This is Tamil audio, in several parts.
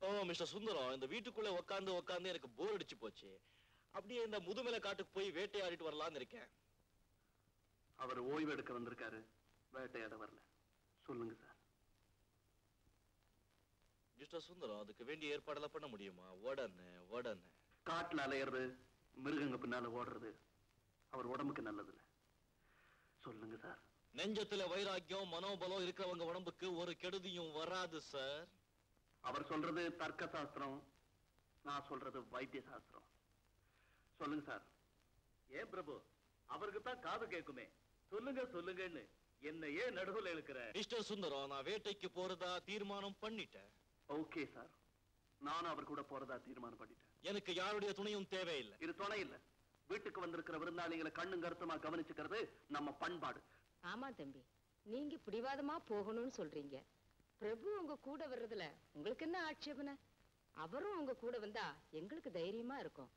ஓ மிஸ்டர் சுந்தரம், இந்த வீட்டுக்குள்ள உட்காந்து எனக்கு போர் அடிச்சு போச்சு. அப்படியே இந்த முதுமலை காட்டுக்கு போய் வேட்டையாடிட்டு வரலாம்னு இருக்கேன். அவர் ஓய்வு எடுக்க வந்திருக்காரு, வேட்டையாட வரல. சொல்லுங்க சார். மிஸ்டர் சுந்தரம், அதுக்கு வேண்டிய ஏற்பாடெல்லாம் பண்ண முடியுமா? உடனே காட்டுல அலையிறது, மிருகங்க பின்னால ஓடுறது அவர் உடம்புக்கு நல்லதில்ல. சொல்லுங்க சார். நெஞ்சத்துல வைராக்கியம் மனோபலம் இருக்கிறவங்க உடம்புக்கு ஒரு கெடுதியும் வராது சார். அவர் சொல்றது தர்க்க சாஸ்திரம், நான் சொல்றது வைத்திய சாஸ்திரம். சொல்லுங்க சார். ஏன் பிரபு, அவருக்கு தான் காது கேட்குமே, சொல்லுங்க சொல்லுங்கன்னு என்ன ஏன் நடுவுல இருக்கிற? மிஸ்டர் சுந்தரம், நான் வேட்டைக்கு போறதா தீர்மானம் பண்ணிட்டேன். ஓகே சார், நானும் அவர் கூட போறதா தீர்மானம் பண்ணிட்டேன். எனக்கு யாருடைய துணையும் தேவையில்லை. இது துணை இல்ல, வீட்டுக்கு வந்திருக்கிற விருந்தாளிகளை கண்ணும் கருத்துமா கவனிச்சுக்கிறது நம்ம பண்பாடு. ஆமா தம்பி, நீங்க பிடிவாதமா போகணும்னு சொல்றீங்க. பிரபு உங்க கூட வர்றதுல உங்களுக்கு என்ன ஆட்சேபனை? அவரும் உங்க கூட வந்தா எங்களுக்கு தைரியமா இருக்கும்.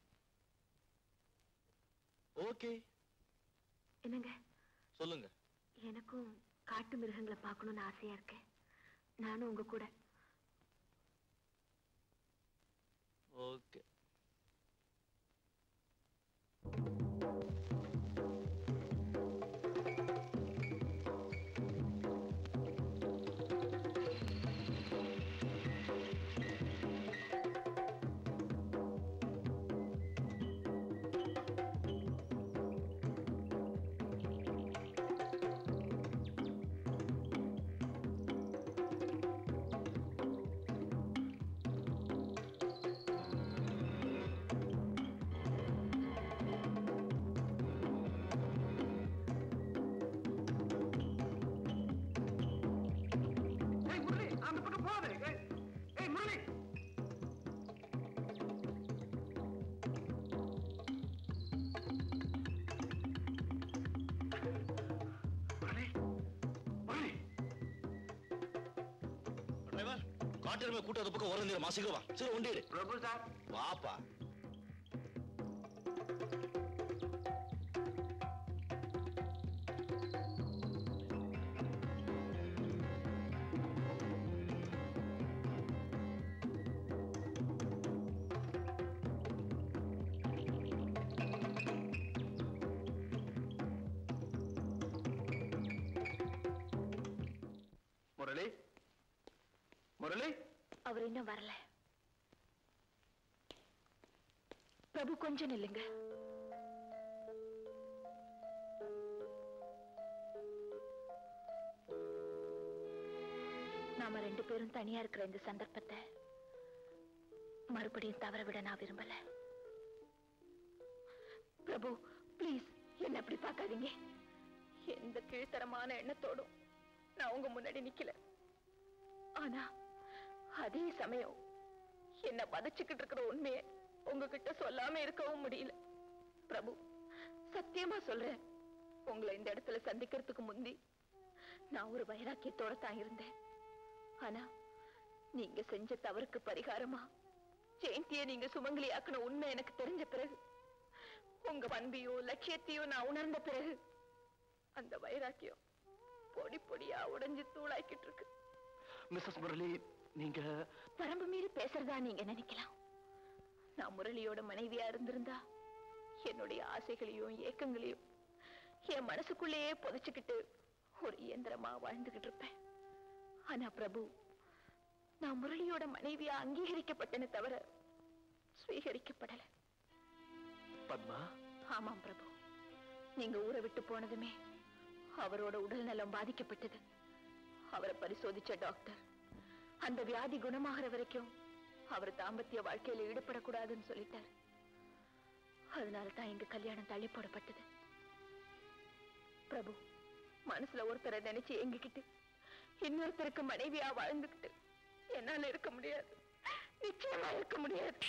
ஓகே. என்னங்க சொல்லுங்க. எனக்கும் காட்டு மிருகங்களை பார்க்கணும்னு ஆசையா இருக்கு. நானும் உங்க கூட. ஓகே. கூட்ட அந்த பக்கம் வர மாசிக்கவா சரி ஒண்டிடு. பிரபு சார் வாப்பா. முரளி, முரளி. அவர் இன்னும் வரல. பிரபு கொஞ்சம் நில்லுங்க. நாம ரெண்டு பேரும் தனியா இருக்கிற இந்த சந்தர்ப்பத்தை மறுபடியும் தவற விட நான் விரும்பல. பிரபு பிளீஸ் என்ன அப்படி பார்க்காதீங்க. எந்த கீழ்த்தரமான எண்ணத்தோடும் நான் உங்க முன்னாடி நிக்கல. ஆனா அதே சமயம் என்ன வதச்சுக்கிட்டு இருக்கிற உண்மையை உங்ககிட்ட சொல்லாம இருக்கவும் முடியல. பிரபு சத்தியமா சொல்றேன், உங்களை இந்த இடத்துல சந்திக்கிறதுக்கு முந்தி நான் ஒரு வைராக்கியத்தோட தான் இருந்தேன். ஆனா நீங்க செஞ்ச தவறுக்கு பரிகாரமா ஜெயந்திய நீங்க சுமங்கலி ஆக்கின உண்மை எனக்கு தெரிஞ்ச பிறகு, உங்க பண்பையோ லட்சியத்தையோ நான் உணர்ந்த பிறகு அந்த வைராக்கியம் பொடி பொடியா உடைஞ்சு தூளாக்கிட்டு இருக்கு. மிஸ்ஸஸ் முரளி, நீங்க வரம்பு மீறி பேசுறதா நீங்க நினைக்கலாம். நான் முரளியோட மனைவியா இருந்திருந்தா என்னுடைய ஆசைகளையும் ஏக்கங்களையும் என் மனசுக்குள்ளேயே புதைச்சுக்கிட்டு ஒரு இயந்திரமா வாழ்ந்துகிட்டு இருப்பேன். ஆனா பிரபு, நான் முரளியோட மனைவியா அங்கீகரிக்கப்பட்டேன்னு தவிர ஸ்வீகரிக்கப்படல. பத்மா. ஆமாம் பிரபு, நீங்க ஊரை விட்டு போனதுமே அவரோட உடல் நலம் பாதிக்கப்பட்டது. அவரை பரிசோதிச்ச டாக்டர் அந்த வியாதி குணமாகிற வரைக்கும் அவர் தாம்பத்திய வாழ்க்கையில ஈடுபடக்கூடாதுன்னு சொல்லிட்டார். அதனாலதான் எங்க கல்யாணம் தள்ளி போடப்பட்டது. பிரபு, மனசுல ஒருத்தரை நினைச்சு எங்ககிட்ட இன்னொருத்தருக்கு மனைவியா வாழ்ந்துகிட்டு என்னால இருக்க முடியாது, நிச்சயமா இருக்க முடியாது.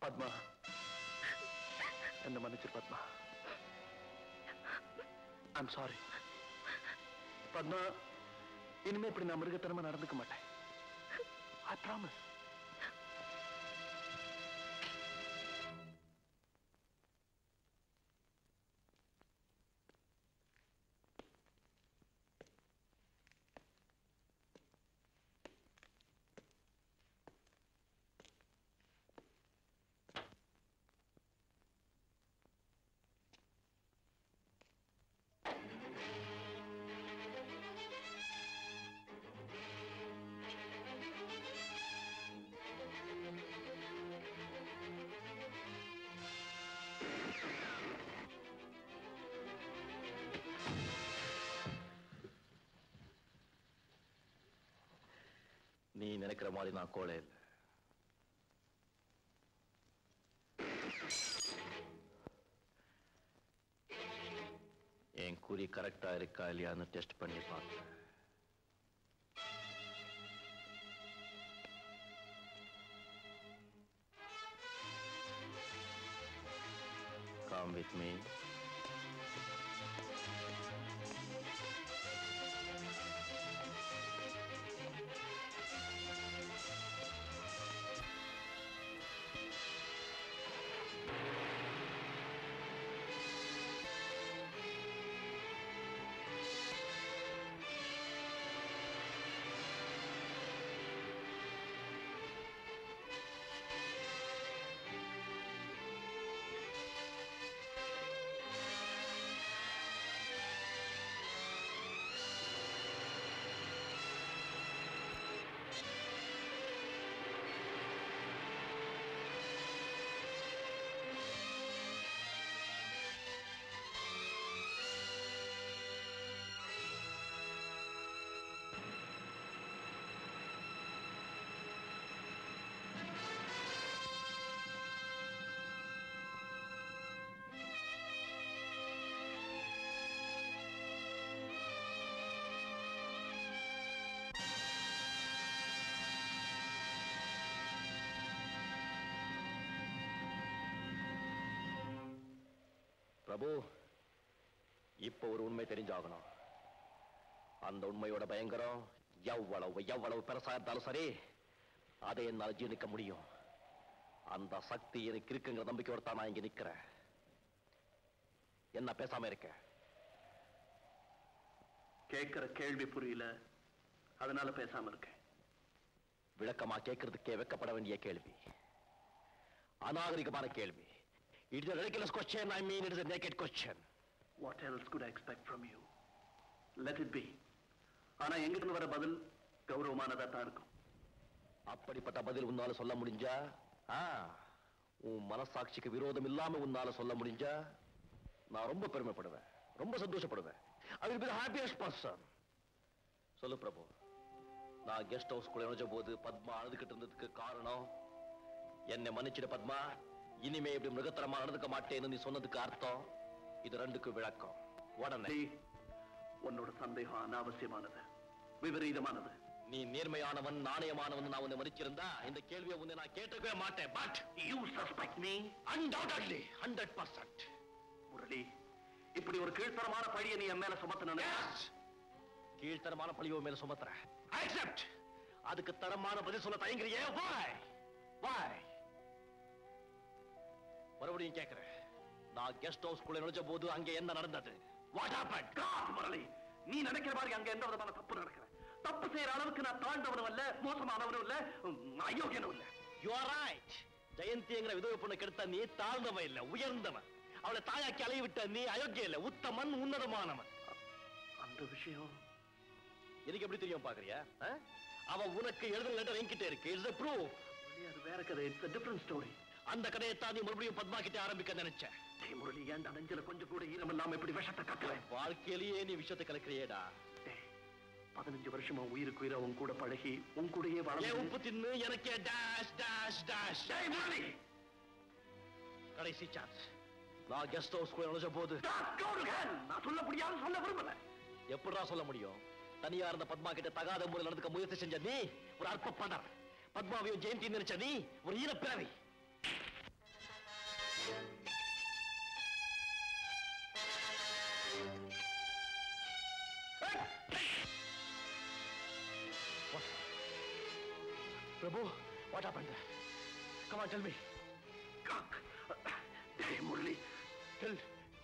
பத்மா, என்ன மன்னிச்சு பத்மா. I'm sorry Padma. இனிமே இப்படி நான் மிருகத்தனமா நடந்துக்க மாட்டேன். I promise. நீ நினைக்கிற மாதிரி நான் கோழை இல்லை. என் குறி கரெக்டா இருக்கா இல்லையான்னு டெஸ்ட் பண்ணி பார்த்தேன். Come with me. பிரபு, இப்ப ஒரு உண்மை தெரிஞ்சாகணும். அந்த உண்மையோட பயங்கரம் எவ்வளவு பெருசா இருந்தாலும் சரி, அதை என்னால் ஜீர்ணிக்க முடியும். அந்த சக்தி எனக்கு இருக்குங்கிற நம்பிக்கையோட தான் நான் இங்க நிக்கிறேன். என்ன பேசாம இருக்க? கேட்கிற கேள்வி புரியல, அதனால பேசாம இருக்கேன். விளக்கமா கேட்கறதுக்கே வெக்கப்பட வேண்டிய கேள்வி, அநாகரிகமான கேள்வி. It is a ridiculous question. I mean, it is a naked question. What else could I expect from you? Let it be. ஆனா எங்கிருந்து வர பதில் கௌரவமானதா தான் இருக்கும். அப்படிப்பட்ட பதில் உன்னால சொல்ல முடிஞ்சா, உன் மனசாட்சிக்கு விரோதம் இல்லாம உன்னால சொல்ல முடிஞ்சா, நான் ரொம்ப பெருமைப்படுவேன், ரொம்ப சந்தோஷப்படுவேன். I will be the happiest person. சொல்லு பிரபு, நான் கெஸ்ட் ஹவுஸ்க்குள்ள நுழைஞ்ச போது பத்மா அழுதுகிட்டு இருந்ததுக்கு காரணம், என்னை மன்னிச்சிட பத்மா, இனிமே இப்படி மிருகத்தரமா நடந்துக்க மாட்டேன்னு நீ சொன்னதுக்கு அர்த்தம், இது ரெண்டுக்கும் விளக்கம். உடனே உன்னோட சந்தேகம் அனாவசியமானது, விபரீதமானது. நீ நேர்மையானவன், நாணயமானவன் நான் உன்னை மதிச்சிருந்தா இந்த கேள்வியை உன்னை நான் கேட்கவே மாட்டேன். But you suspect me? Undoubtedly 100%. Murali, இப்படி ஒரு கீழ்த்தரமான பழியை நீ என் மேல சுமத்தின. கீழ்த்தரமான பழியோ மேல சுமத்துற? Accept. அதுக்கு தரமான பதில் சொல்ல தயங்குறியே. Why? Why? மறுபடியும் கேட்கிறேன், நான் கெஸ்ட் ஹவுஸ்க்குள்ள நுழைஞ்ச போது அங்க என்ன நடந்தது? What happened? God, முரளி, நீ நினைக்கிற மாதிரி அங்க எந்த விதமான தப்பு நடக்கிற? தப்பு செய்யற அளவுக்கு நான் தாழ்ந்தவனும் இல்ல, மோசமானவனும் இல்ல, அயோக்கியனும் இல்ல. You are right. ஜெயந்திங்கிற விதவை பொண்ணு கெடுத்த நீ தாழ்ந்தவன் இல்ல, உயர்ந்தவன். அவளை தாயாக்கி அலைய விட்ட நீ அயோக்கிய இல்ல, உத்தமன், உன்னதமானவன். அந்த விஷயம் எனக்கு எப்படி தெரியும் பாக்குறியா? அவ உனக்கு எழுதுன லெட்டர் என்கிட்ட இருக்கு. It's a proof. அது வேற கதை. It's a different story. அந்த கதையை தான் நீ மறுபடியும் பத்மா கிட்ட ஆரம்பிக்க நினைச்ச. முரளி, ஏன் நெஞ்சில கொஞ்சம் கூட ஈரம் இல்லாம இப்படி விஷத்தை கக்குற? வாழ்க்கையிலேயே நீ விஷத்தை கலக்கிறியேடா. 15 வருஷமா உயிருக்கு உயிரை உன் கூட பழகி உன் கூடயே வளர்ந்து உப்பு தின்னு எனக்கே டாஷ் டாஷ் டாஷ். கடைசி சான்ஸ். நான் கெஸ்ட் ஹவுஸ் கூட நுழைஞ்ச போது நான் சொல்ல முடியாது, சொல்ல விரும்பல. எப்படிடா சொல்ல முடியும்? தனியா இருந்த பத்மா கிட்ட தகாத முறையில் நடந்துக்க முயற்சி செஞ்ச நீ ஒரு அற்ப பதர். பத்மாவையும் ஜெயந்தி நினைச்ச நீ ஒரு ஈரப்பிறவி. Prabhu, what happened? Come on, tell me. Hey, Murali. Tell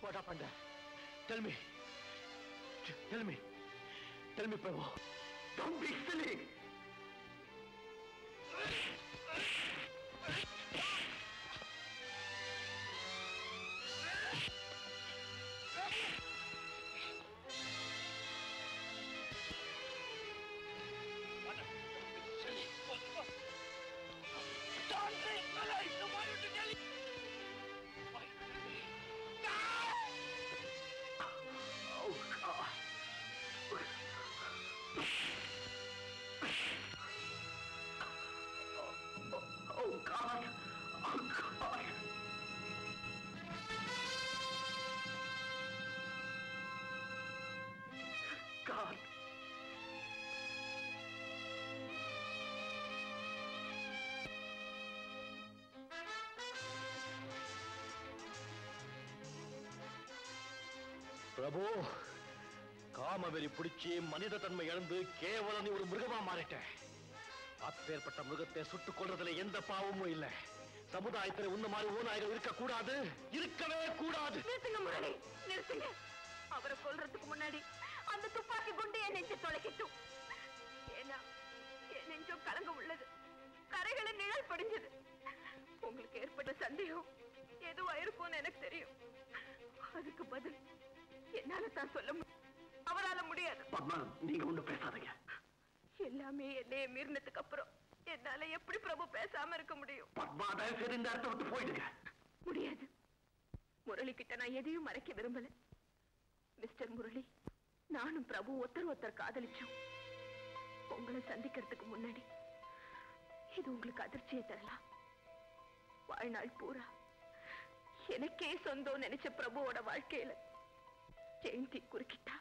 what happened. Tell me. Tell me. Tell me, Prabhu. Don't be silly. Oh, God. Oh, God. God. பிரபு, காமவெறி பிடிச்சி மனித தன்மை இழந்து கேவலம் நீ ஒரு மிருகமா மாறிட்ட. அப்பேற்பட்ட மிருகத்தை சுட்டுக் கொள்றதுல எந்த பாவமும் இல்ல. சமுதாயத்தில் உன்ன மாதிரி ஊனாய்கள் இருக்க கூடாது, இருக்கவே கூடாது. நிறுத்துங்க முரளி, நிறுத்துங்க. அவரை கொல்றதுக்கு முன்னாடி அந்த துப்பாக்கி குண்டு என் நெஞ்ச தொலைக்கட்டும். ஏன்னா என் நெஞ்சம் கலங்க உள்ளது, கரைகளை நிழல் படிஞ்சது. உங்களுக்கு ஏற்பட்ட சந்தேகம் எதுவா இருக்கும்னு எனக்கு தெரியும். அதுக்கு பதில் என்னால தான் சொல்ல முடியும், அவரால முடியாது. பத்மா, நீங்க ஒண்ணு பேசாதீங்க. எல்லாமே என்னைய மீறினதுக்கு அப்புறம் என்னால எப்படி பிரபு பேசாம இருக்க முடியும்? பத்மா, தயவு செய்து இந்த இடத்த விட்டு போயிடுங்க. முடியாது. முரளி கிட்ட நான் எதையும் மறைக்க விரும்பல. மிஸ்டர் முரளி, நானும் பிரபு ஒருத்தர் காதலிச்சோம். உங்களை சந்திக்கிறதுக்கு முன்னாடி இது உங்களுக்கு அதிர்ச்சியை தரலாம். வாழ்நாள் பூரா எனக்கே சொந்தம் நினைச்ச பிரபுவோட வாழ்க்கையில ஜெயந்தி குறுக்கிட்டா.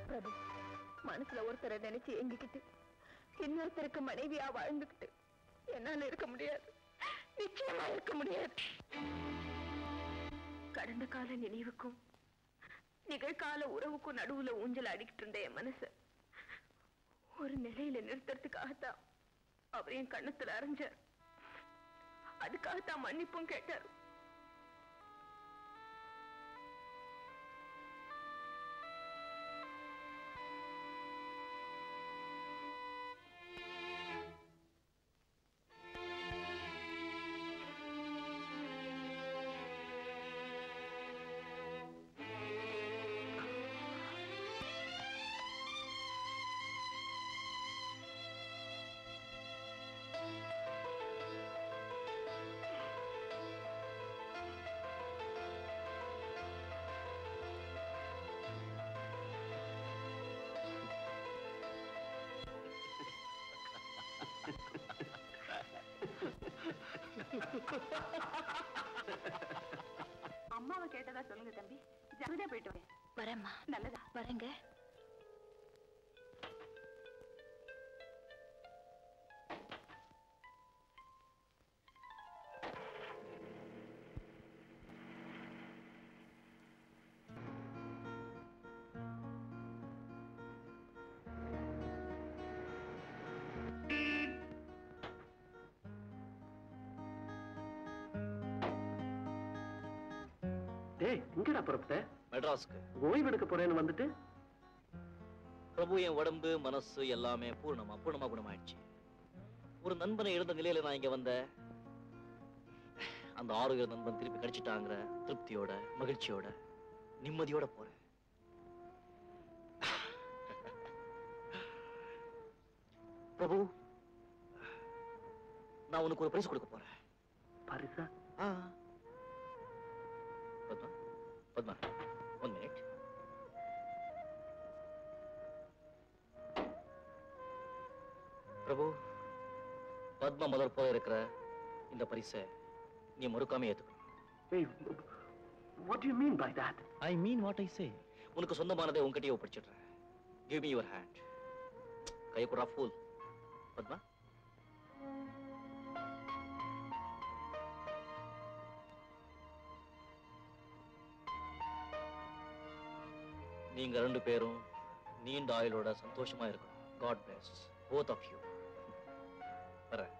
பிரபு மனசுல ஒருத்தரை நினைச்சு எங்கிக்கிட்டு இன்னொருத்தருக்கு மனைவியா வாழ்ந்துகிட்டு என்னால இருக்க முடியாது, நிச்சயமா இருக்க முடியாது. கடந்த கால நினைவுக்கும் நிகழ்கால உறவுக்கும் நடுவுல ஊஞ்சல் அடிக்கிட்டு இருந்த என் மனச ஒரு நிலையில நிறுத்துறதுக்காகத்தான் அவர் என் கண்ணத்துல அரைஞ்சார். அதுக்காகத்தான் மன்னிப்பும் கேட்டார். அம்மாவை கேட்டதா சொல்லுங்க தம்பி. ஜாகிரதையா போயிட்டு வரேன். வரேம்மா. நல்லதா? வரேங்க. டேய், எங்கடா புறப்பட்ட? மெட்ராஸ்க்கு ஓய்வு எடுக்க போறேன்னு வந்துட்டு பிரபு, என் உடம்பு மனசு எல்லாமே பூர்ணமா குணமாயிடுச்சு. ஒரு நண்பனை இழந்த நிலையில நான் இங்க வந்த அந்த ஆரோக்கிய நண்பன் திருப்பி கிடைச்சிட்டாங்கிற திருப்தியோட, மகிழ்ச்சியோட, நிம்மதியோட போறேன். பிரபு, நான் உனக்கு ஒரு பரிசு கொடுக்க போறேன். பரிசா? பத்மா, பத்மா, 1 minute. பிரபு, பத்மா மலர் போல இருக்கிற இந்த பரிசை நீ மறுக்காம ஏத்துக்கணும். Hey, what do you mean by that? I mean what I say. உனக்கு சொந்தமானதை உன்கிட்டயே ஒப்படைச்சிடுறேன். Give me your hand. கை குறா ஃபூல். பத்மா. நீங்க ரெண்டு பேரும் நீண்ட ஆயுளோட சந்தோஷமா இருக்கணும். God bless both of you. வரேன்.